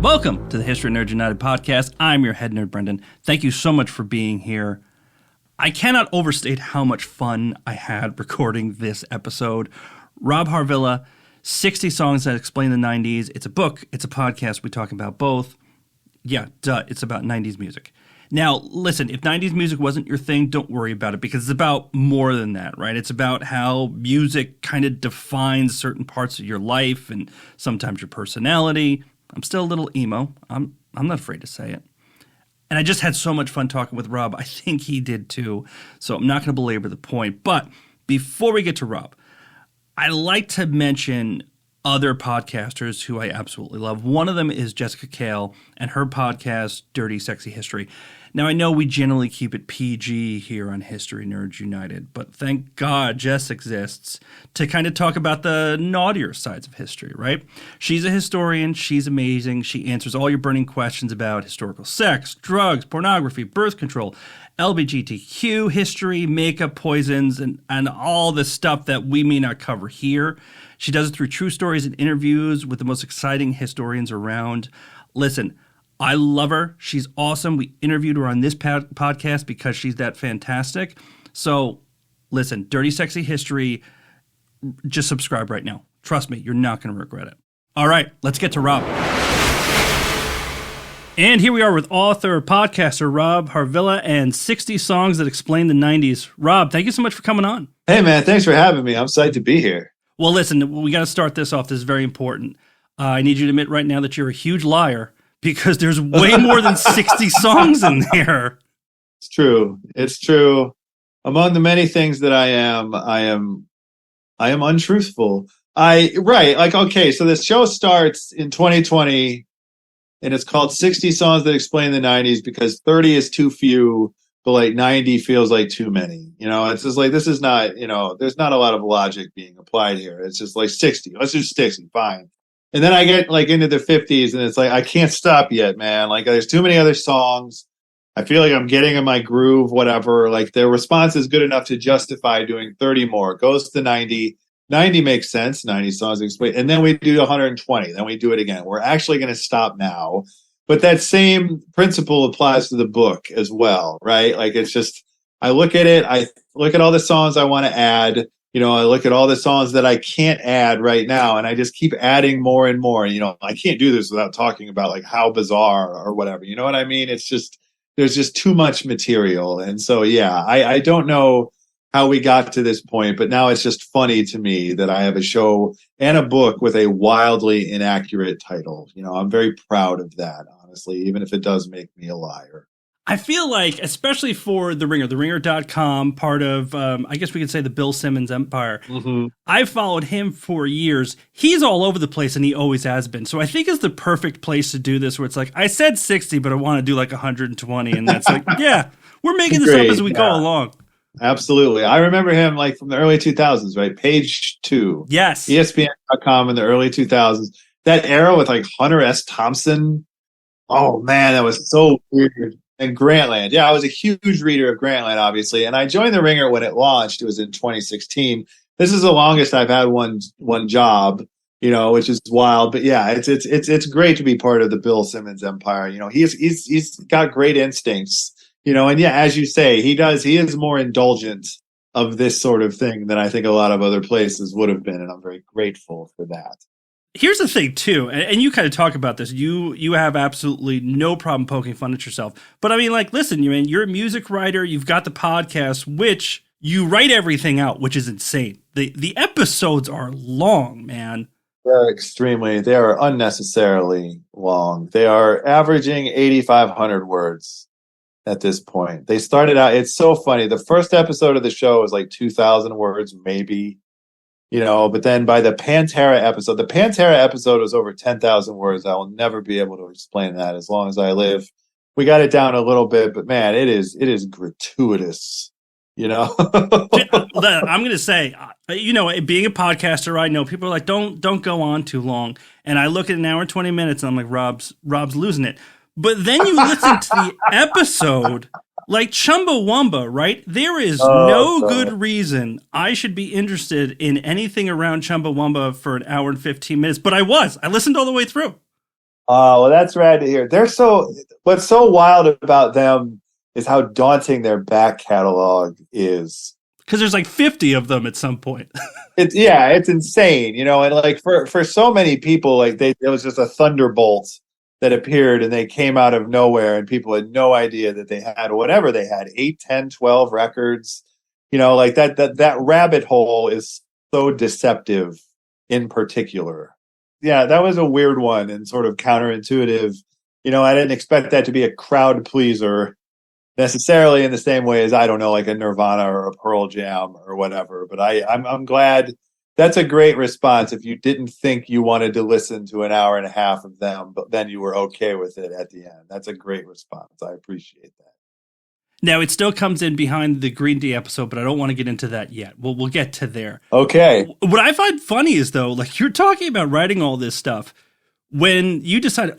Welcome to the History Nerds United podcast. I'm your head nerd, Brendan. Thank you so much for being here. I cannot overstate how much fun I had recording this episode. Rob Harvilla, 60 Songs That Explain the 90s. It's a book, it's a podcast. We talk about both. Yeah, duh, it's about 90s music. Now, listen, if 90s music wasn't your thing, don't worry about it because it's about more than that, right? It's about how music kind of defines certain parts of your life and sometimes your personality. I'm still a little emo. I'm not afraid to say it. And I just had so much fun talking with Rob. I think he did too. So I'm not going to belabor the point. But before we get to Rob, I like to mention other podcasters who I absolutely love. One of them is Jessica Cale and her podcast, Dirty Sexy History. Now, I know we generally keep it PG here on History Nerds United, but thank God Jess exists to kind of talk about the naughtier sides of history, right? She's a historian. She's amazing. She answers all your burning questions about historical sex, drugs, pornography, birth control, LGBTQ history, makeup, poisons, and all the stuff that we may not cover here. She does it through true stories and interviews with the most exciting historians around. Listen, I love her. She's awesome. We interviewed her on this podcast because she's that fantastic. So listen, Dirty Sexy History, just subscribe right now. Trust me, you're not going to regret it. All right, let's get to Rob. And here we are with author, podcaster Rob Harvilla and 60 Songs That Explain the 90s. Rob, thank you so much for coming on. Hey, man, thanks for having me. I'm psyched to be here. Well, listen, we got to start this off. This is very important. I need you to admit right now that you're a huge liar because there's way more than 60 songs in there. It's true. It's true. Among the many things that I am untruthful. Okay, so this show starts in 2020 and it's called 60 Songs That Explain the 90s because 30 is too few, but like 90 feels like too many. You know, it's just like, this is not, there's not a lot of logic being applied here. It's just like 60. Let's do 60. Fine. And then I get like into the 50s and it's like, I can't stop yet, man. Like there's too many other songs. I feel like I'm getting in my groove, whatever. Like their response is good enough to justify doing 30 more. It goes to 90. 90 makes sense. 90 songs explain. And then we do 120. Then we do it again. We're actually going to stop now. But that same principle applies to the book as well, right? Like it's just, I look at it, I look at all the songs I want to add. I look at all the songs that I can't add right now, and I just keep adding more and more. I can't do this without talking about like how bizarre or whatever. You know what I mean? It's just, there's just too much material. And so, yeah, I don't know how we got to this point, but now it's just funny to me that I have a show and a book with a wildly inaccurate title. I'm very proud of that, honestly, even if it does make me a liar. I feel like, especially for The Ringer, theringer.com, part of, I guess we could say the Bill Simmons empire. Mm-hmm. I've followed him for years. He's all over the place, and he always has been. So I think it's the perfect place to do this, where it's like, I said 60, but I want to do like 120. And that's like, yeah, we're making this up as we go along. Absolutely. I remember him like from the early 2000s, right? Page 2. Yes. ESPN.com in the early 2000s. That era with like Hunter S. Thompson. Oh, man, that was so weird. And Grantland. Yeah, I was a huge reader of Grantland, obviously. And I joined the Ringer when it launched. It was in 2016. This is the longest I've had one job, which is wild. But yeah, it's great to be part of the Bill Simmons empire. He's got great instincts, and yeah, as you say, he is more indulgent of this sort of thing than I think a lot of other places would have been. And I'm very grateful for that. Here's the thing, too, and you kind of talk about this. You have absolutely no problem poking fun at yourself. But I mean, like, listen, you're a music writer. You've got the podcast, which you write everything out, which is insane. The episodes are long, man. They are unnecessarily long. They are averaging 8,500 words at this point. They started out, it's so funny. The first episode of the show was like 2,000 words, maybe. But then by the Pantera episode was over 10,000 words. I will never be able to explain that as long as I live. We got it down a little bit, but man, it is gratuitous, I'm going to say, being a podcaster, I know people are like, don't go on too long. And I look at an hour and 20 minutes and I'm like, Rob's losing it. But then you listen to the episode like Chumbawamba, right? There is no good reason I should be interested in anything around Chumbawamba for an hour and 15 minutes. But I listened all the way through. Oh, well, that's rad to hear. What's so wild about them is how daunting their back catalog is. Because there's like 50 of them at some point. It's insane, and like for so many people, like it was just a thunderbolt that appeared and they came out of nowhere and people had no idea that they had whatever they had, 8, 10, 12 records. Like that rabbit hole is so deceptive in particular. Yeah, that was a weird one and sort of counterintuitive. I didn't expect that to be a crowd pleaser necessarily in the same way as, I don't know, like a Nirvana or a Pearl Jam or whatever. But I'm glad. That's a great response. If you didn't think you wanted to listen to an hour and a half of them, but then you were okay with it at the end. That's a great response. I appreciate that. Now, it still comes in behind the Green Day episode, but I don't want to get into that yet. We'll get to there. Okay. What I find funny is, though, like you're talking about writing all this stuff. When you decided,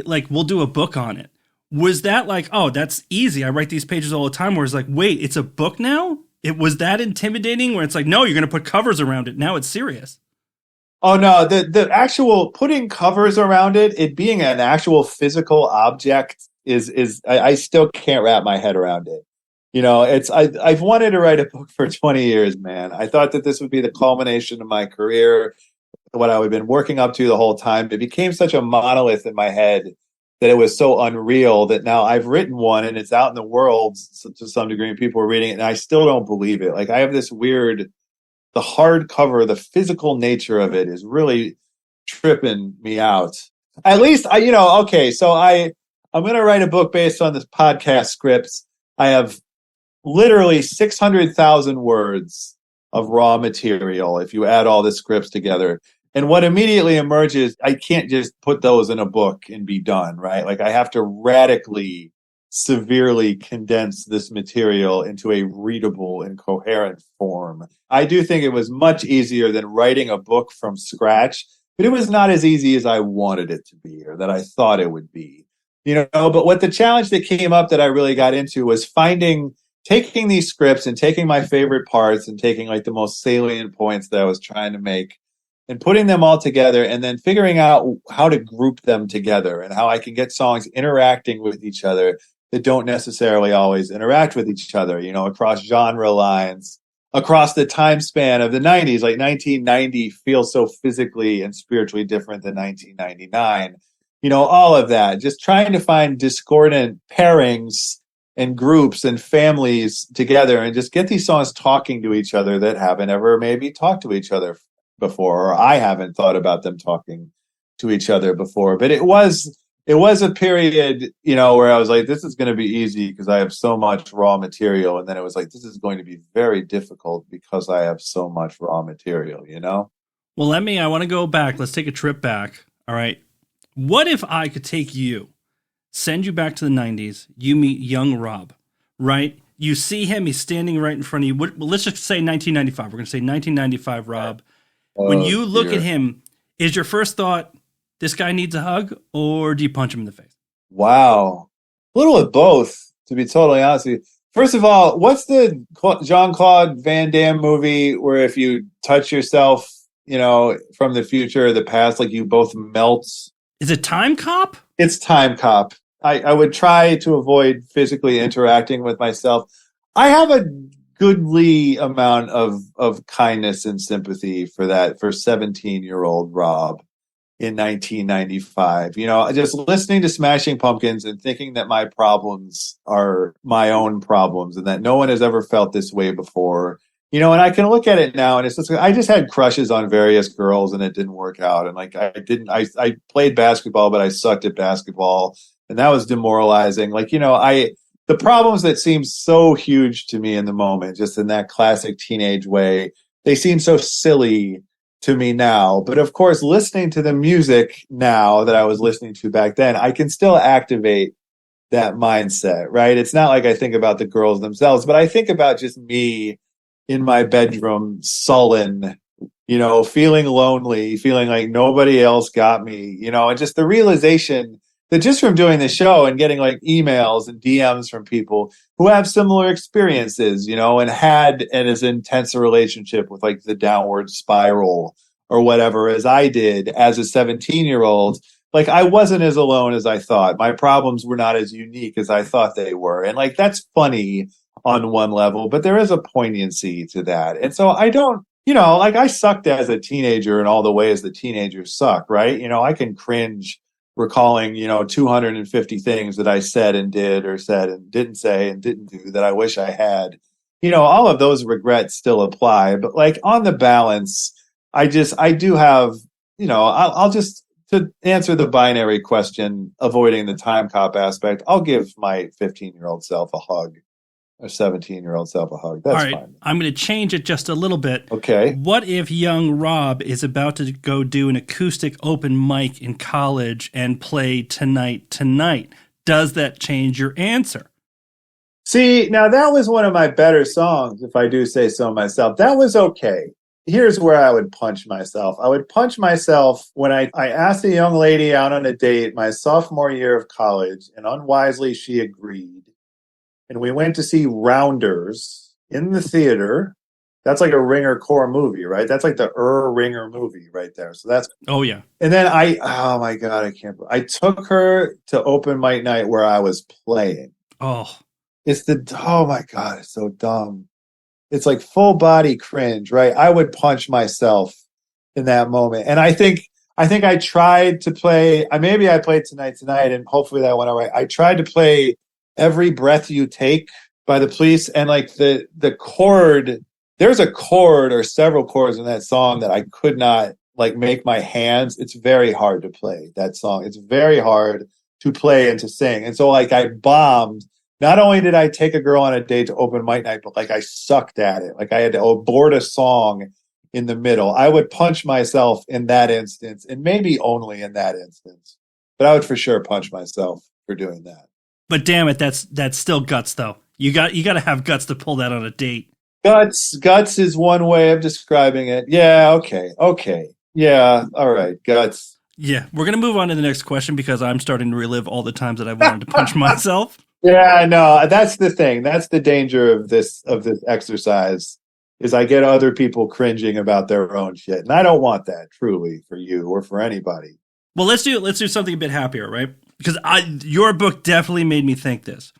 like we'll do a book on it, was that like, oh, that's easy, I write these pages all the time, where it's like, wait, it's a book now? It was that intimidating where it's like, no, you're going to put covers around it. Now it's serious. Oh no, the actual putting covers around it being an actual physical object is I still can't wrap my head around it. I've wanted to write a book for 20 years, man. I thought that this would be the culmination of my career, what I've been working up to the whole time. It became such a monolith in my head that it was so unreal that now I've written one and it's out in the world to some degree and people are reading it and I still don't believe it. Like I have this weird, the hardcover, the physical nature of it is really tripping me out. At least I'm going to write a book based on this podcast scripts. I have literally 600,000 words of raw material if you add all the scripts together. And what immediately emerges, I can't just put those in a book and be done, right? Like I have to radically, severely condense this material into a readable and coherent form. I do think it was much easier than writing a book from scratch, but it was not as easy as I wanted it to be or that I thought it would be. But what the challenge that came up that I really got into was taking these scripts and taking my favorite parts and taking like the most salient points that I was trying to make and putting them all together and then figuring out how to group them together and how I can get songs interacting with each other that don't necessarily always interact with each other, across genre lines, across the time span of the 90s. Like 1990 feels so physically and spiritually different than 1999. All of that, just trying to find discordant pairings and groups and families together and just get these songs talking to each other that haven't ever maybe talked to each other before, or I haven't thought about them talking to each other before. But it was a period, where I was like, this is going to be easy because I have so much raw material. And then it was like, this is going to be very difficult because I have so much raw material, Well, I want to go back. Let's take a trip back. All right. What if I could take you, send you back to the 90s, you meet young Rob, right? You see him, he's standing right in front of you. Let's just say 1995. We're going to say 1995 Rob. When you look at him, is your first thought, this guy needs a hug, or do you punch him in the face? Wow. A little of both, to be totally honest with you. First of all, what's the Jean-Claude Van Damme movie where if you touch yourself, from the future or the past, like you both melt? Is it Time Cop? It's Time Cop. I would try to avoid physically interacting with myself. I have a goodly amount of kindness and sympathy for 17-year-old Rob in 1995. Just listening to Smashing Pumpkins and thinking that my problems are my own problems and that no one has ever felt this way before. And I can look at it now and it's just, I just had crushes on various girls and it didn't work out. And like, I played basketball, but I sucked at basketball and that was demoralizing. Like, the problems that seem so huge to me in the moment, just in that classic teenage way, they seem so silly to me now. But of course, listening to the music now that I was listening to back then, I can still activate that mindset, right? It's not like I think about the girls themselves, but I think about just me in my bedroom, sullen, feeling lonely, feeling like nobody else got me, and just the realization that just from doing the show and getting like emails and DMs from people who have similar experiences, and had as intense a relationship with like the downward spiral or whatever as I did as a 17-year-old, like I wasn't as alone as I thought. My problems were not as unique as I thought they were. And like that's funny on one level, but there is a poignancy to that. And so I don't, like I sucked as a teenager in all the ways that teenagers suck, right? I can cringe recalling, 250 things that I said and did or said and didn't say and didn't do that I wish I had. All of those regrets still apply, but like on the balance, I do have, I'll just, to answer the binary question, avoiding the time cop aspect, I'll give my 15-year-old self a hug, or 17-year-old self a hug. That's all right, fine. I'm going to change it just a little bit. Okay. What if young Rob is about to go do an acoustic open mic in college and play Tonight? Does that change your answer? See, now that was one of my better songs, if I do say so myself. That was okay. Here's where I would punch myself. I would punch myself when I asked a young lady out on a date my sophomore year of college, and unwisely she agreed. And we went to see Rounders in the theater. That's like a Ringer core movie, right? That's like the Ringer movie right there. So that's... Oh, yeah. And then oh my God, I took her to open mic night where I was playing. Oh. Oh my God, it's so dumb. It's like full body cringe, right? I would punch myself in that moment. And I think I tried to play, maybe I played Tonight, and hopefully that went all right. I tried to play Every Breath You Take by the Police, and like the chord, there's a chord or several chords in that song that I could not like make my hands. It's very hard to play that song. It's very hard to play and to sing. And so like I bombed. Not only did I take a girl on a date to open mic night, but like I sucked at it. Like I had to abort a song in the middle. I would punch myself in that instance, and maybe only in that instance. But I would for sure punch myself for doing that. But damn it, that's still guts though. You got to have guts to pull that on a date. Guts is one way of describing it. Yeah, okay. Yeah, all right, guts. Yeah, we're going to move on to the next question because I'm starting to relive all the times that I wanted to punch myself. Yeah, no, that's the thing. That's the danger of this exercise, is I get other people cringing about their own shit. And I don't want that, truly, for you or for anybody. Well, let's do something a bit happier, right? Because your book definitely made me think this.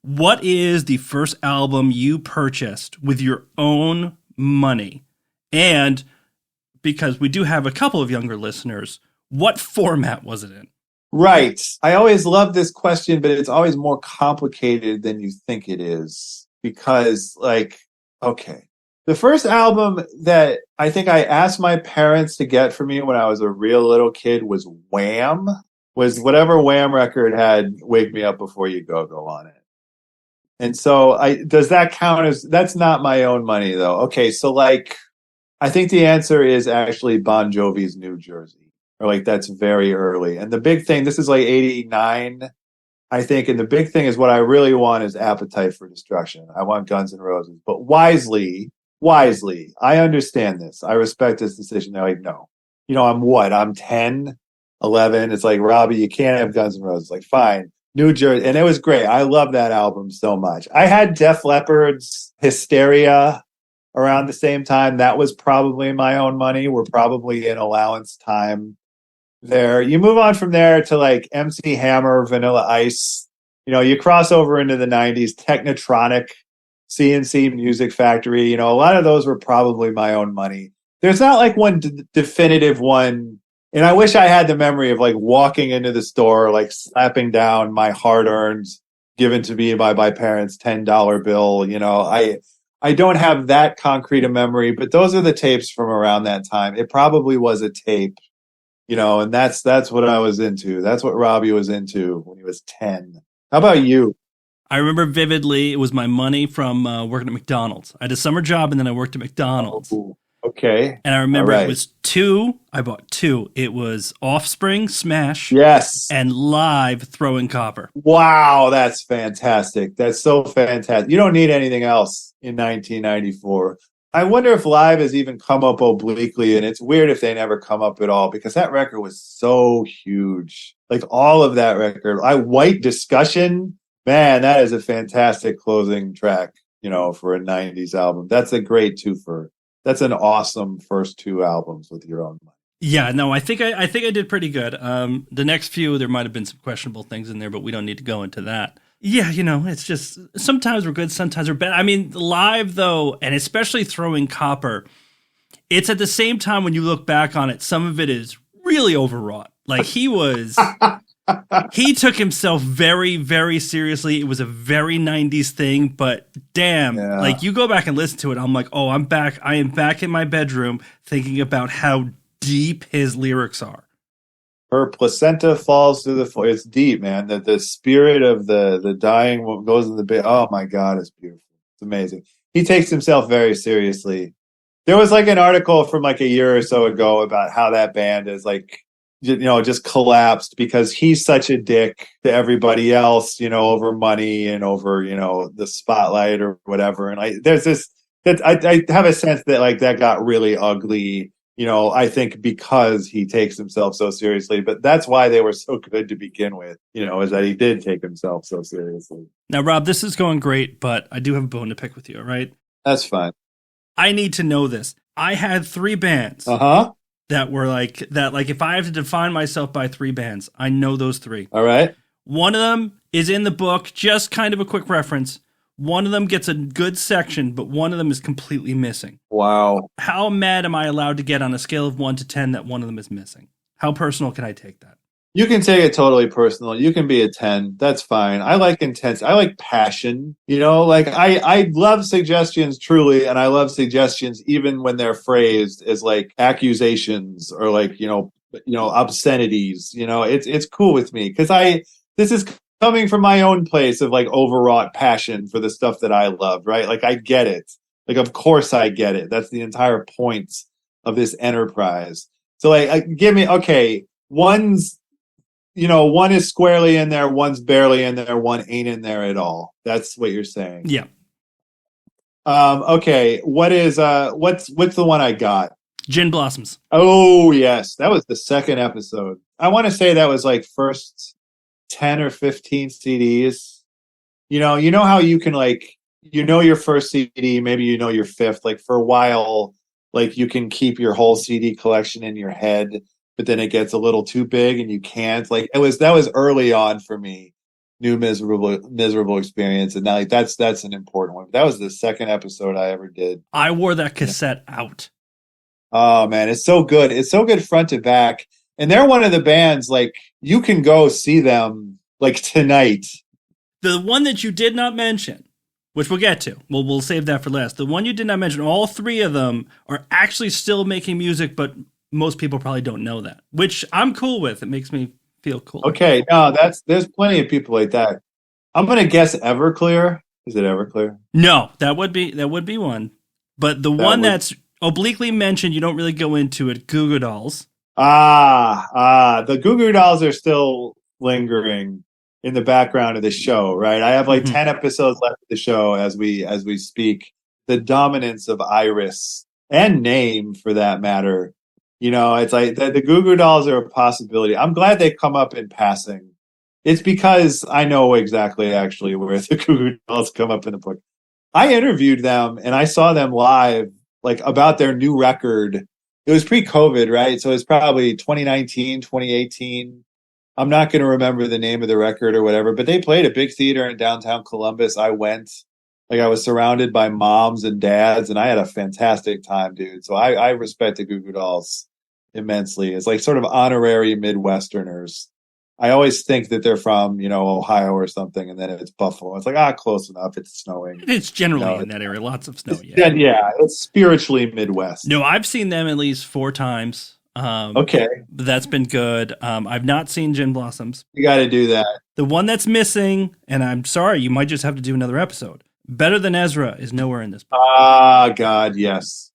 What is the first album you purchased with your own money? And because we do have a couple of younger listeners, what format was it in? Right. I always love this question, but it's always more complicated than you think it is. Because, like, okay. The first album that I think I asked my parents to get for me when I was a real little kid was Wham! Was whatever Wham! Record had Wake Me Up Before You Go on it. And so does that count as... That's not my own money, though. Okay, so, like, I think the answer is actually Bon Jovi's New Jersey. Or like that's very early. And the big thing, this is like 89, I think. And the big thing is what I really want is Appetite for Destruction. I want Guns N' Roses. But wisely, I understand this. I respect this decision. They're like, no. I'm 10, 11. It's like, Robbie, you can't have Guns N' Roses. Like, fine. New Jersey. And it was great. I love that album so much. I had Def Leppard's Hysteria around the same time. That was probably my own money. We're probably in allowance time there. You move on from there to like MC Hammer, Vanilla Ice. You cross over into the 90s, Technotronic, CNC Music Factory. A lot of those were probably my own money. There's not like one definitive one. And I wish I had the memory of like walking into the store, like slapping down my hard-earned, given to me by my parents, $10 bill. I don't have that concrete a memory, but those are the tapes from around that time. It probably was a tape. And that's what I was into. That's what Robbie was into when he was 10. How about you? I remember vividly, it was my money from working at McDonald's. I had a summer job and then I worked at McDonald's. Oh, okay. And I remember It was two. I bought two. It was Offspring, Smash. Yes. And Live, Throwing Copper. Wow, that's fantastic. That's so fantastic. You don't need anything else in 1994. I wonder if Live has even come up obliquely, and it's weird if they never come up at all, because that record was so huge. Like all of that record. White Discussion, man, that is a fantastic closing track, for a 90s album. That's a great twofer. That's an awesome first two albums with your own money. Yeah, no, I think I did pretty good. The next few there might have been some questionable things in there, but we don't need to go into that. Yeah, it's just sometimes we're good, sometimes we're bad. I mean, live though, and especially throwing Copper, it's at the same time when you look back on it, some of it is really overwrought. Like he took himself very, very seriously. It was a very 90s thing, but damn, Yeah. like you go back and listen to it, I'm like, oh, I'm back. I am back in my bedroom thinking about how deep his lyrics are. Her placenta falls through the floor. It's deep, man. That the spirit of the dying goes in the bed. Oh my God, it's beautiful. It's amazing. He takes himself very seriously. There was like an article from like a year or so ago about how that band is like, just collapsed because he's such a dick to everybody else, over money and over, the spotlight or whatever. And there's this, that I have a sense that like that got really ugly, I think because he takes himself so seriously, but that's why they were so good to begin with, is that he did take himself so seriously. Now, Rob, this is going great, but I do have a bone to pick with you, all right? That's fine. I need to know this. I had 3 bands that were like that. Like if I have to define myself by 3 bands, I know those 3. All right. One of them is in the book, just kind of a quick reference. One of them gets a good section, but one of them is completely missing. Wow. How mad am I allowed to get on a scale of 1 to 10 that one of them is missing? How personal can I take that? You can take it totally personal. You can be a 10. That's fine. I like intense. I like passion. Like I love suggestions truly, and I love suggestions even when they're phrased as like accusations or like, obscenities. It's cool with me because this is coming from my own place of like overwrought passion for the stuff that I love, right? Like I get it. Like of course I get it. That's the entire point of this enterprise. So like give me one is squarely in there, one's barely in there, one ain't in there at all. That's what you're saying. Yeah. Okay. What's the one I got? Gin Blossoms. Oh yes, that was the second episode. I want to say that was like first 10 or 15 CDs. You know how you can like your first CD, maybe your fifth. Like for a while, like you can keep your whole CD collection in your head. But then it gets a little too big and you can't. Like that was early on for me. New miserable experience. And now like that's an important one. That was the second episode I ever did. I wore that cassette out. Oh man, it's so good. It's so good front to back. And they're one of the bands like you can go see them like tonight. The one that you did not mention, which we'll get to. We'll save that for last. The one you did not mention, all 3 of them are actually still making music, but most people probably don't know that, which I'm cool with. It makes me feel cool. Okay, no, there's plenty of people like that. I'm gonna guess Everclear. Is it Everclear? No, that would be one. But the one that's obliquely mentioned, you don't really go into it. Goo Goo Dolls. The Goo Goo Dolls are still lingering in the background of the show, right? I have like 10 episodes left of the show as we speak. The dominance of Iris and Name, for that matter. It's like the Goo Goo Dolls are a possibility. I'm glad they come up in passing. It's because I know exactly actually where the Goo Goo Dolls come up in the book. I interviewed them and I saw them live, like about their new record. It was pre-COVID, right? So it's probably 2019, 2018. I'm not going to remember the name of the record or whatever, but they played a big theater in downtown Columbus. I went. Like I was surrounded by moms and dads, and I had a fantastic time, dude. So I respect the Goo Goo Dolls immensely. It's like sort of honorary Midwesterners. I always think that they're from, Ohio or something, and then it's Buffalo. It's like, close enough. It's snowing. It's generally in that area. Lots of snow. Yeah, it's spiritually Midwest. No, I've seen them at least 4 times. Okay. That's been good. I've not seen Gin Blossoms. You got to do that. The one that's missing, and I'm sorry, you might just have to do another episode. Better Than Ezra is nowhere in this book. God, yes.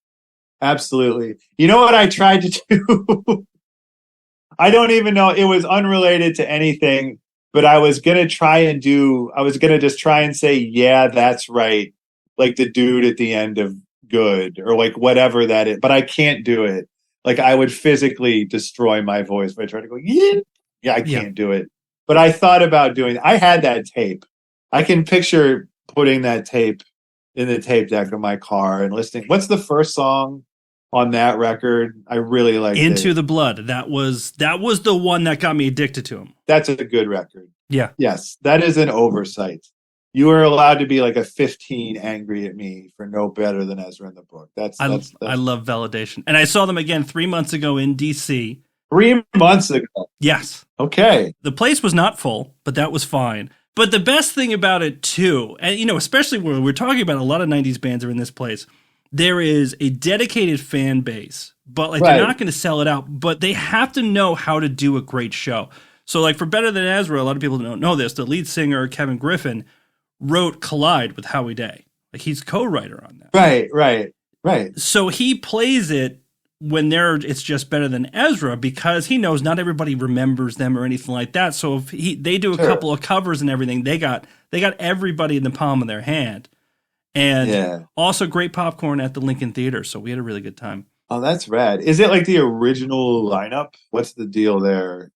Absolutely. You know what I tried to do? I don't even know. It was unrelated to anything, but I was going to just try and say, yeah, that's right. Like the dude at the end of Good or like whatever that is, but I can't do it. Like I would physically destroy my voice by trying to go, yeah, I can't do it. But I thought about doing I had that tape. I can picture putting that tape in the tape deck of my car and listening. What's the first song on that record. I really liked Into it. the Blood. That was the one that got me addicted to him. That's a good record. Yeah. Yes, that is an oversight. You are allowed to be like a 15 angry at me for no better than Ezra in the Book. I love Validation. And I saw them again 3 months ago in DC. 3 months ago. Yes. Okay. The place was not full, but that was fine. But the best thing about it too, and especially when we're talking about a lot of 90s bands are in this place, there is a dedicated fan base, but like they're not going to sell it out, but they have to know how to do a great show. So like for Better Than Ezra, a lot of people don't know this, the lead singer, Kevin Griffin, wrote Collide with Howie Day. Like he's co-writer on that. Right. So he plays it when it's just Better Than Ezra because he knows not everybody remembers them or anything like that. So if they do a couple of covers and everything, they got everybody in the palm of their hand. And also great popcorn at the Lincoln Theater. So we had a really good time. Oh, that's rad. Is it like the original lineup? What's the deal there?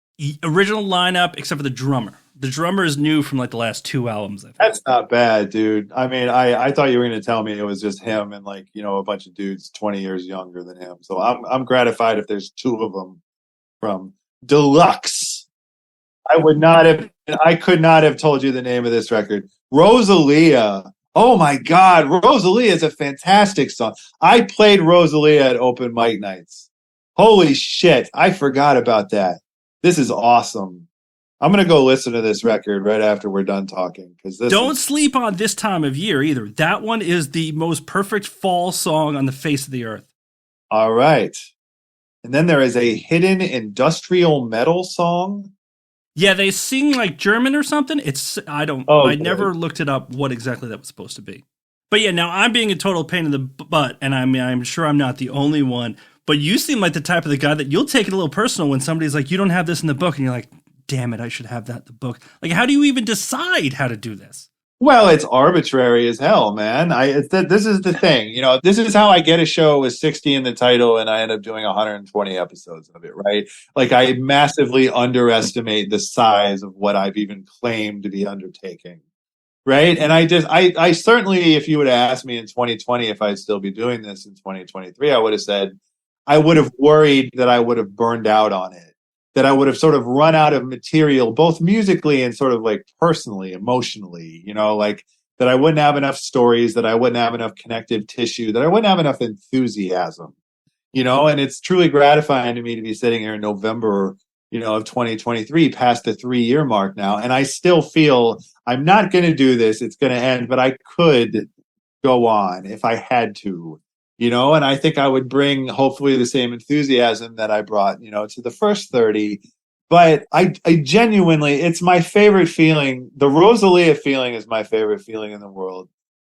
Original lineup, except for the drummer. The drummer is new from like the last 2 albums. I think. That's not bad, dude. I mean, I thought you were going to tell me it was just him and like, a bunch of dudes 20 years younger than him. So I'm gratified if there's 2 of them from Deluxe. I could not have told you the name of this record. Rosalia. Oh my God. Rosalia is a fantastic song. I played Rosalia at open mic nights. Holy shit. I forgot about that. This is awesome. I'm going to go listen to this record right after we're done talking. Don't sleep on This Time of Year either. That one is the most perfect fall song on the face of the earth. All right. And then there is a hidden industrial metal song. Yeah, they sing like German or something. I never looked it up what exactly that was supposed to be. But yeah, now I'm being a total pain in the butt, and I'm sure I'm not the only one. But you seem like the type of the guy that you'll take it a little personal when somebody's like, you don't have this in the book, and you're like, damn it, I should have that in the book. Like, how do you even decide how to do this? Well, it's arbitrary as hell, man. This is the thing. This is how I get a show with 60 in the title and I end up doing 120 episodes of it, right? Like, I massively underestimate the size of what I've even claimed to be undertaking, right? And I certainly, if you would have asked me in 2020 if I'd still be doing this in 2023, I would have said, I would have worried that I would have burned out on it. That I would have sort of run out of material, both musically and sort of like personally, emotionally, like that I wouldn't have enough stories, that I wouldn't have enough connective tissue, that I wouldn't have enough enthusiasm, and it's truly gratifying to me to be sitting here in November, of 2023, past the 3-year mark now. And I still feel I'm not going to do this. It's going to end, but I could go on if I had to. And I think I would bring hopefully the same enthusiasm that I brought, to the first 30. But I genuinely, it's my favorite feeling. The Rosalia feeling is my favorite feeling in the world.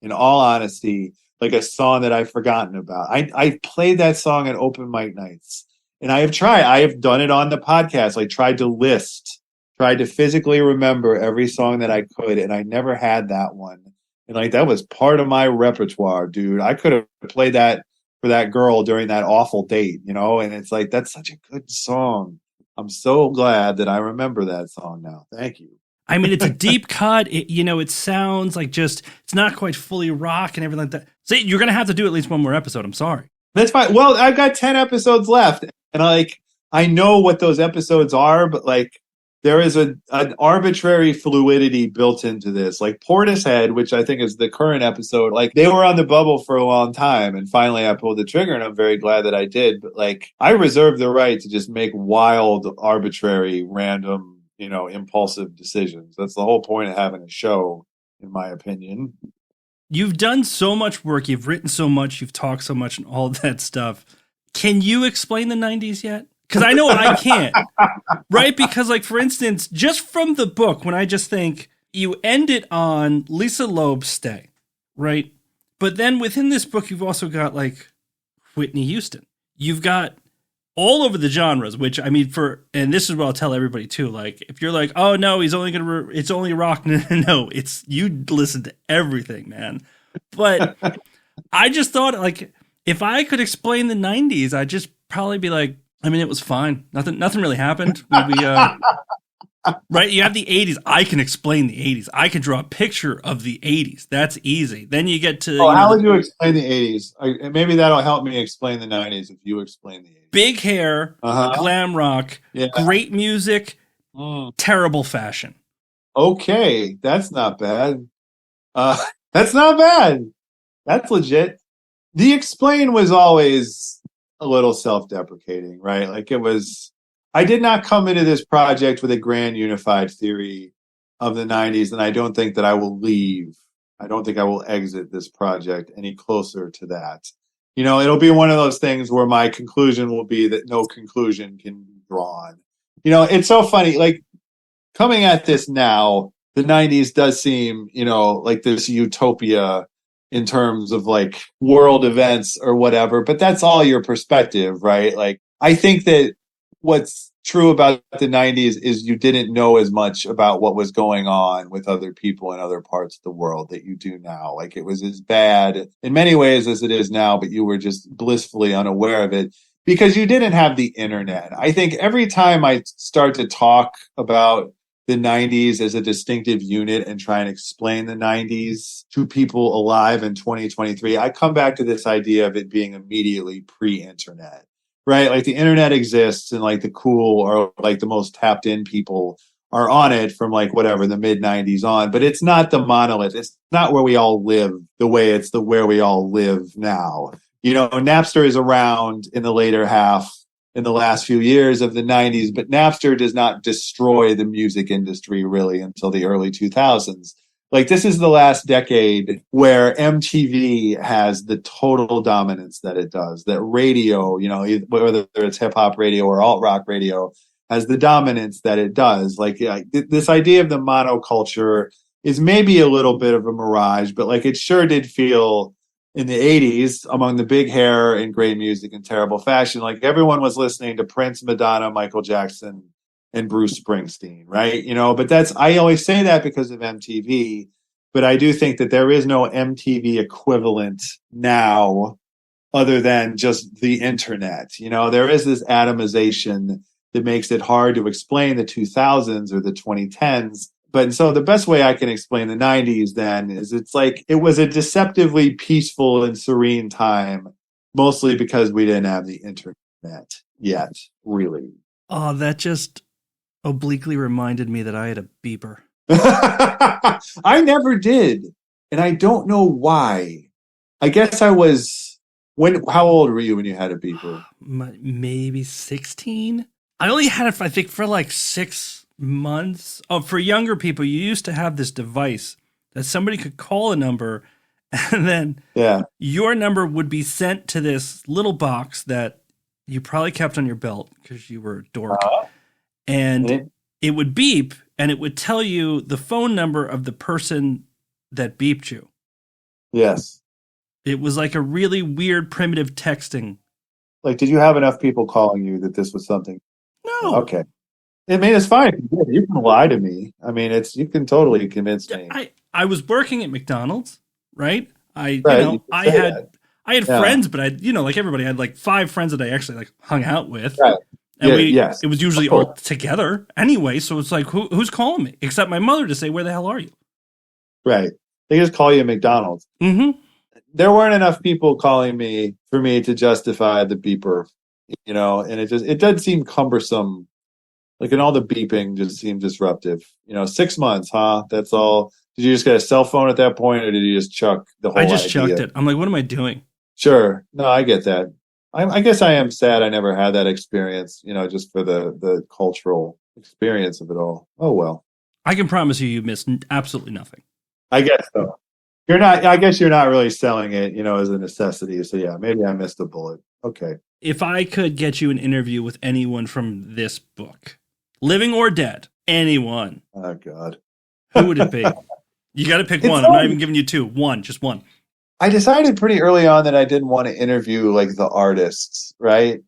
In all honesty, like a song that I've forgotten about. I played that song at open mic nights. And I have done it on the podcast. I tried to physically remember every song that I could. And I never had that one. And like that was part of my repertoire, dude. I could have played that for that girl during that awful date, and it's like that's such a good song. I'm so glad that I remember that song now. Thank you. I mean, it's a deep cut. It sounds like it's not quite fully rock and everything like that. So you're going to have to do at least one more episode. I'm sorry. That's fine. Well, I've got 10 episodes left, and I know what those episodes are, but like, there is an arbitrary fluidity built into this. Like Portishead, which I think is the current episode, like they were on the bubble for a long time. And finally I pulled the trigger and I'm very glad that I did. But like I reserve the right to just make wild, arbitrary, random, impulsive decisions. That's the whole point of having a show, in my opinion. You've done so much work. You've written so much. You've talked so much and all that stuff. Can you explain the 90s yet? Because I know I can't, right? Because, like, for instance, just from the book, when I just think you end it on Lisa Loeb's Stay, right? But then within this book, you've also got, like, Whitney Houston. You've got all over the genres, which, I mean, and this is what I'll tell everybody, too. Like, if you're like, oh, no, it's only rock. No, you listen to everything, man. But I just thought, like, if I could explain the 90s, I'd just probably be like, I mean, it was fine. Nothing really happened. Right? You have the 80s. I can explain the 80s. I can draw a picture of the 80s. That's easy. Then you get to how would you explain the 80s? Maybe that'll help me explain the 90s if you explain the 80s. Big hair, glam rock, great music, terrible fashion. Okay, that's not bad. That's not bad. That's legit. The explain was always a little self-deprecating, right? Like it was, I did not come into this project with a grand unified theory of the 90s, and I don't think that I will leave. I don't think I will exit this project any closer to that. It'll be one of those things where my conclusion will be that no conclusion can be drawn. It's so funny. Like coming at this now, the 90s does seem, like this utopia in terms of like world events or whatever, but that's all your perspective, right? Like, I think that what's true about the 90s is you didn't know as much about what was going on with other people in other parts of the world that you do now. Like, it was as bad in many ways as it is now, but you were just blissfully unaware of it because you didn't have the internet. I think every time I start to talk about the 90s as a distinctive unit and try and explain the 90s to people alive in 2023, I come back to this idea of it being immediately pre-internet, right? Like the internet exists and like the cool or like the most tapped in people are on it from like whatever, the mid 90s on, but it's not the monolith. It's not where we all live the way it's where we all live now. Napster is around in the later half in the last few years of the 90s, but Napster does not destroy the music industry really until the early 2000s. Like this is the last decade where MTV has the total dominance that it does, that radio, whether it's hip hop radio or alt rock radio, has the dominance that it does. Like this idea of the monoculture is maybe a little bit of a mirage, but like it sure did feel in the 80s, among the big hair and great music and terrible fashion, like everyone was listening to Prince, Madonna, Michael Jackson, and Bruce Springsteen, right? But I always say that because of MTV, but I do think that there is no MTV equivalent now other than just the internet. There is this atomization that makes it hard to explain the 2000s or the 2010s. But so the best way I can explain the 90s then is it's like it was a deceptively peaceful and serene time, mostly because we didn't have the internet yet, really. Oh, that just obliquely reminded me that I had a beeper. I never did. And I don't know why. I guess I was, how old were you when you had a beeper? Maybe 16. I only had it, I think, for like 6 months. Oh, for younger people, you used to have this device that somebody could call a number and then your number would be sent to this little box that you probably kept on your belt because you were a dork. And it would beep and it would tell you the phone number of the person that beeped you. Yes. It was like a really weird primitive texting. Like, did you have enough people calling you that this was something? No. Okay. I mean, it's fine. You can lie to me. I mean, you can totally convince me. I was working at McDonald's, right? I had friends, but like everybody, I had like 5 friends that I actually like hung out with. Right. And it was usually all together anyway. So it's like, who's calling me? Except my mother to say, where the hell are you? Right. They just call you at McDonald's. Mm-hmm. There weren't enough people calling me for me to justify the beeper, and it did seem cumbersome. Like, and all the beeping just seemed disruptive. 6 months, huh? That's all. Did you just get a cell phone at that point, or did you just chuck the whole idea? I just chucked it. I'm like, what am I doing? Sure. No, I get that. I guess I am sad I never had that experience, just for the cultural experience of it all. Oh, well. I can promise you missed absolutely nothing. I guess so. I guess you're not really selling it, as a necessity. So yeah, maybe I missed a bullet. Okay. If I could get you an interview with anyone from this book, living or dead, anyone. Oh, God. Who would it be? You got to pick one. I'm not even giving you 2. One, just one. I decided pretty early on that I didn't want to interview like the artists, right?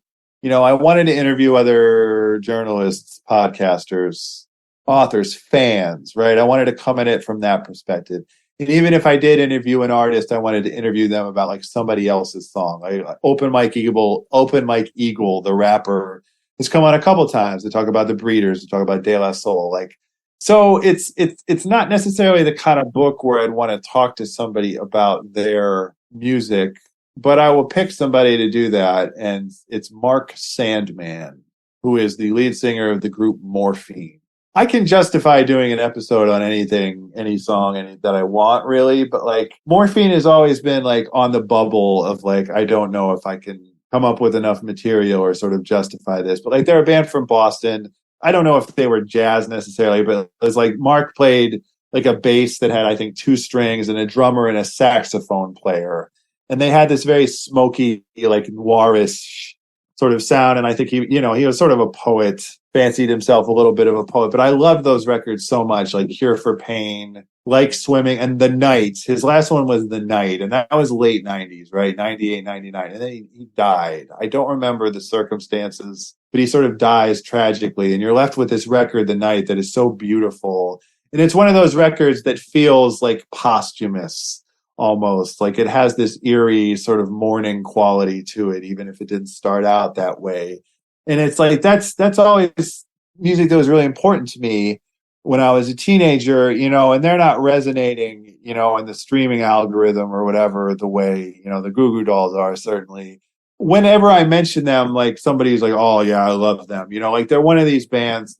I wanted to interview other journalists, podcasters, authors, fans, right? I wanted to come at it from that perspective. And even if I did interview an artist, I wanted to interview them about like somebody else's song. Open Mike Eagle, the rapper, It's come on a couple times. They talk about the Breeders. They talk about De La Soul. Like, so it's not necessarily the kind of book where I'd want to talk to somebody about their music, but I will pick somebody to do that, and it's Mark Sandman, who is the lead singer of the group Morphine. I can justify doing an episode on anything, any song, that I want, really. But like Morphine has always been like on the bubble of like, I don't know if I can come up with enough material or sort of justify this. But like they're a band from Boston. I don't know if they were jazz necessarily, but it was like Mark played like a bass that had, I think, 2 strings and a drummer and a saxophone player. And they had this very smoky, like noirish sort of sound. And I think he was sort of a poet, fancied himself a little bit of a poet, but I loved those records so much, like Cure for Pain, Like Swimming, and The Night. His last one was The Night, and that was late 90s, right? 98, 99. And then he died. I don't remember the circumstances, but he sort of dies tragically. And you're left with this record, The Night, that is so beautiful. And it's one of those records that feels like posthumous almost. Like it has this eerie sort of mourning quality to it, even if it didn't start out that way. And it's like that's always music that was really important to me when I was a teenager, and they're not resonating, in the streaming algorithm or whatever the way, the Goo Goo Dolls are, certainly. Whenever I mention them, like somebody's like, oh yeah, I love them. Like they're one of these bands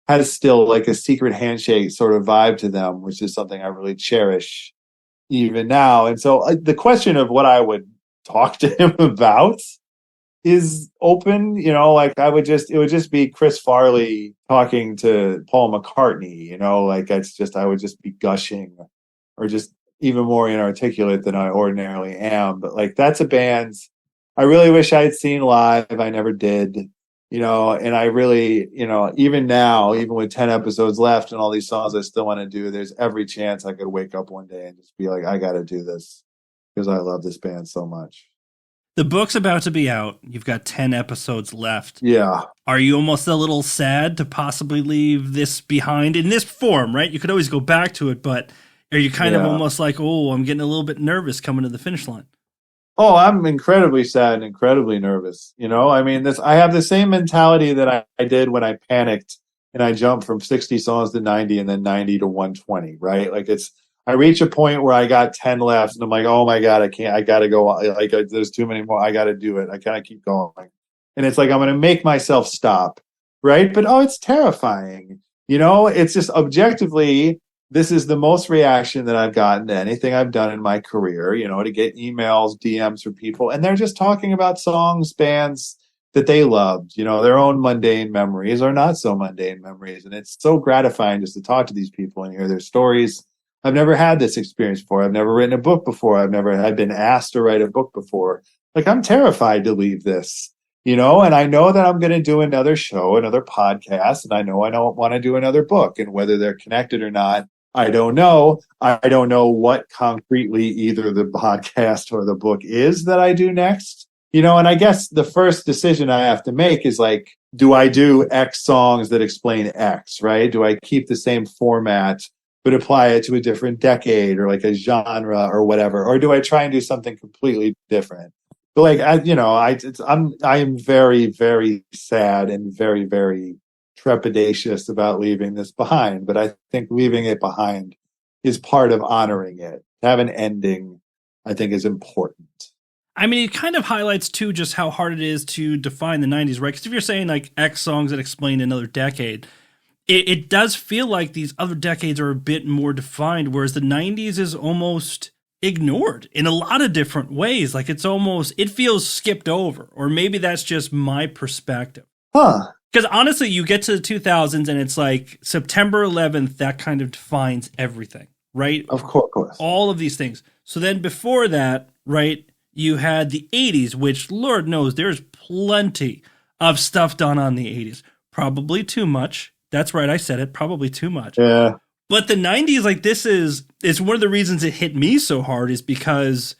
has still like a secret handshake sort of vibe to them, which is something I really cherish even now. And so the question of what I would talk to him about is open, like it would just be Chris Farley talking to Paul McCartney, like I would just be gushing or just even more inarticulate than I ordinarily am. But like, that's a band I really wish I had seen live. I never did, and I really, even now, even with 10 episodes left and all these songs I still want to do, there's every chance I could wake up one day and just be like, I got to do this because I love this band so much. The book's about to be out. You've got 10 episodes left. Yeah. Are you almost a little sad to possibly leave this behind in this form, right? You could always go back to it, but are you kind of almost like, oh, I'm getting a little bit nervous coming to the finish line? Oh, I'm incredibly sad and incredibly nervous. I have the same mentality that I did when I panicked and I jumped from 60 songs to 90 and then 90 to 120, right? Like I reach a point where I got 10 left and I'm like, oh my God, I got to go. Like there's too many more. I got to do it. I kind of keep going. And it's like, I'm going to make myself stop. Right. But, it's terrifying. It's just objectively, this is the most reaction that I've gotten to anything I've done in my career, to get emails, DMs from people. And they're just talking about songs, bands that they loved, their own mundane memories or not so mundane memories. And it's so gratifying just to talk to these people and hear their stories. I've never had this experience before. I've never written a book before. I've been asked to write a book before. Like, I'm terrified to leave this, and I know that I'm going to do another show, another podcast, and I don't want to do another book, and whether they're connected or not, I don't know. I don't know what concretely either the podcast or the book is that I do next, and I guess the first decision I have to make is like, do I do X songs that explain X, right? Do I keep the same format but apply it to a different decade or like a genre or whatever? Or do I try and do something completely different? But like, I am very, very sad and very, very trepidatious about leaving this behind. But I think leaving it behind is part of honoring it. To have an ending, I think, is important. I mean, it kind of highlights too just how hard it is to define the 90s, right? Because if you're saying like X songs that explain another decade, it does feel like these other decades are a bit more defined, whereas the 90s is almost ignored in a lot of different ways. Like it feels skipped over, or maybe that's just my perspective. Huh. Because honestly, you get to the 2000s and it's like September 11th, that kind of defines everything, right? Of course. All of these things. So then before that, right, you had the 80s, which Lord knows there's plenty of stuff done on the 80s. Probably too much. That's right, I said it. Probably too much. Yeah. But the 90s, like it's one of the reasons it hit me so hard is because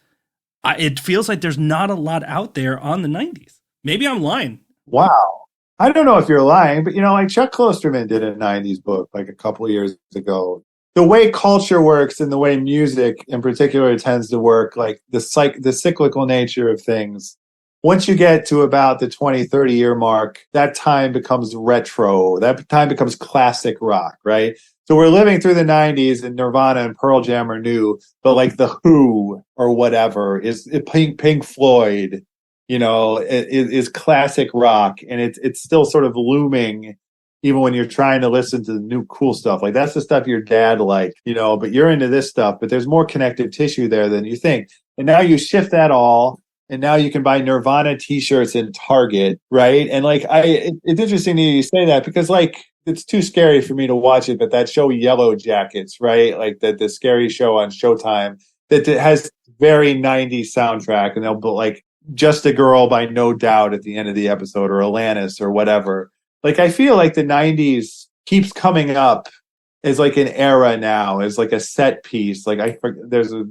it feels like there's not a lot out there on the 90s. Maybe I'm lying. Wow. I don't know if you're lying, but like Chuck Klosterman did a 90s book like a couple of years ago. The way culture works and the way music in particular tends to work, like the cyclical nature of things once you get to about the 20, 30-year mark, that time becomes retro. That time becomes classic rock, right? So we're living through the 90s and Nirvana and Pearl Jam are new, but like the Who or whatever is Pink Floyd, is classic rock. And it's still sort of looming even when you're trying to listen to the new cool stuff. Like that's the stuff your dad liked, but you're into this stuff, but there's more connective tissue there than you think. And now you shift that all. And now you can buy Nirvana t-shirts in Target, right? And like, it's interesting that you say that because like, it's too scary for me to watch it, but that show Yellow Jackets, right? Like the scary show on Showtime that has very 90s soundtrack and they'll put like Just a Girl by No Doubt at the end of the episode or Alanis or whatever. Like, I feel like the 90s keeps coming up as like an era now, as like a set piece. Like there's a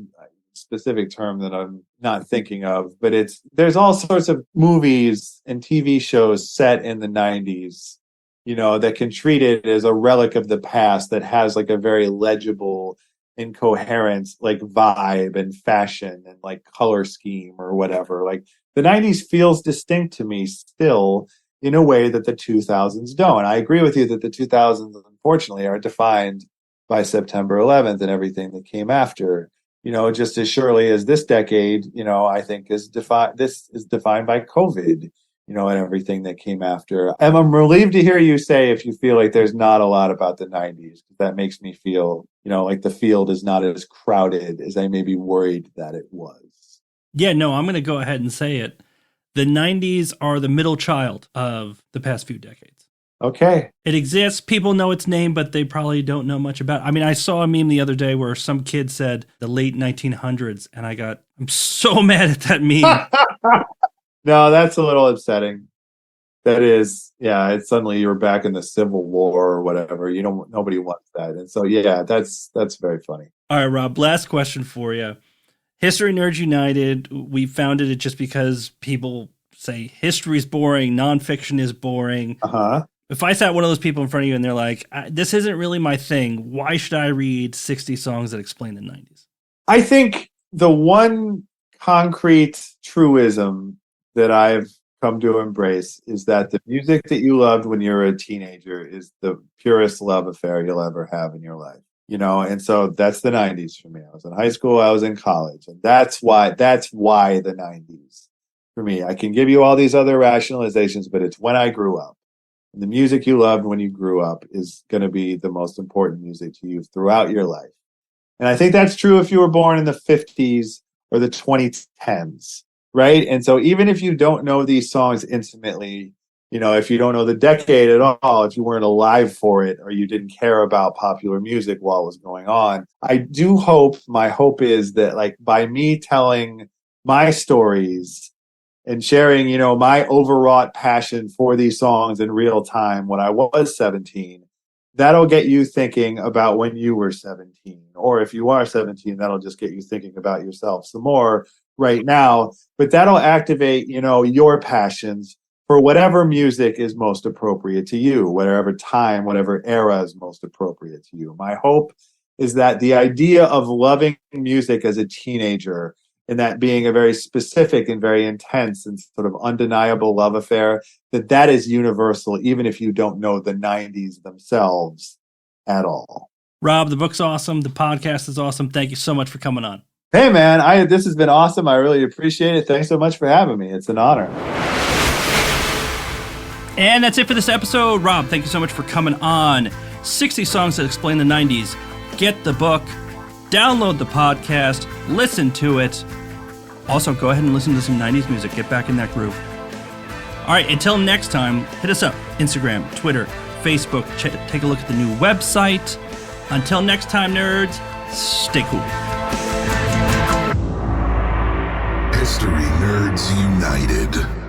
specific term that I'm not thinking of, but there's all sorts of movies and TV shows set in the 90s, that can treat it as a relic of the past that has like a very legible and coherent like vibe and fashion and like color scheme or whatever. Like the 90s feels distinct to me still in a way that the 2000s don't. I agree with you that the 2000s unfortunately are defined by September 11th and everything that came after. Just as surely as this decade, I think this is defined by COVID, and everything that came after. And I'm relieved to hear you say if you feel like there's not a lot about the 90s, that makes me feel, like the field is not as crowded as I may be worried that it was. Yeah, no, I'm going to go ahead and say it. The 90s are the middle child of the past few decades. Okay. It exists. People know its name, but they probably don't know much about it. I mean, I saw a meme the other day where some kid said the late 1900s, and I'm so mad at that meme. No, that's a little upsetting. That is, yeah, it's suddenly you're back in the Civil War or whatever. Nobody wants that. And so, yeah, that's very funny. All right, Rob, last question for you. History Nerds United, we founded it just because people say history is boring, nonfiction is boring. Uh-huh. If I sat one of those people in front of you and they're like, this isn't really my thing, why should I read 60 songs that explain the 90s? I think the one concrete truism that I've come to embrace is that the music that you loved when you were a teenager is the purest love affair you'll ever have in your life. And so that's the 90s for me. I was in high school, I was in college, and that's why the 90s for me. I can give you all these other rationalizations, but it's when I grew up. The music you loved when you grew up is going to be the most important music to you throughout your life. And I think that's true if you were born in the 50s or the 2010s, right? And so even if you don't know these songs intimately, if you don't know the decade at all, if you weren't alive for it or you didn't care about popular music while it was going on, I do hope, my hope is that like by me telling my stories and sharing, my overwrought passion for these songs in real time when I was 17, that'll get you thinking about when you were 17. Or if you are 17, that'll just get you thinking about yourself some more right now. But that'll activate, your passions for whatever music is most appropriate to you, whatever time, whatever era is most appropriate to you. My hope is that the idea of loving music as a teenager and that being a very specific and very intense and sort of undeniable love affair, that is universal, even if you don't know the 90s themselves at all. Rob, the book's awesome. The podcast is awesome. Thank you so much for coming on. Hey, man, this has been awesome. I really appreciate it. Thanks so much for having me. It's an honor. And that's it for this episode. Rob, thank you so much for coming on. 60 Songs That Explain the 90s. Get the book. Download the podcast, listen to it. Also, go ahead and listen to some 90s music. Get back in that groove. All right, until next time, hit us up. Instagram, Twitter, Facebook. Take a look at the new website. Until next time, nerds, stay cool. History Nerds United.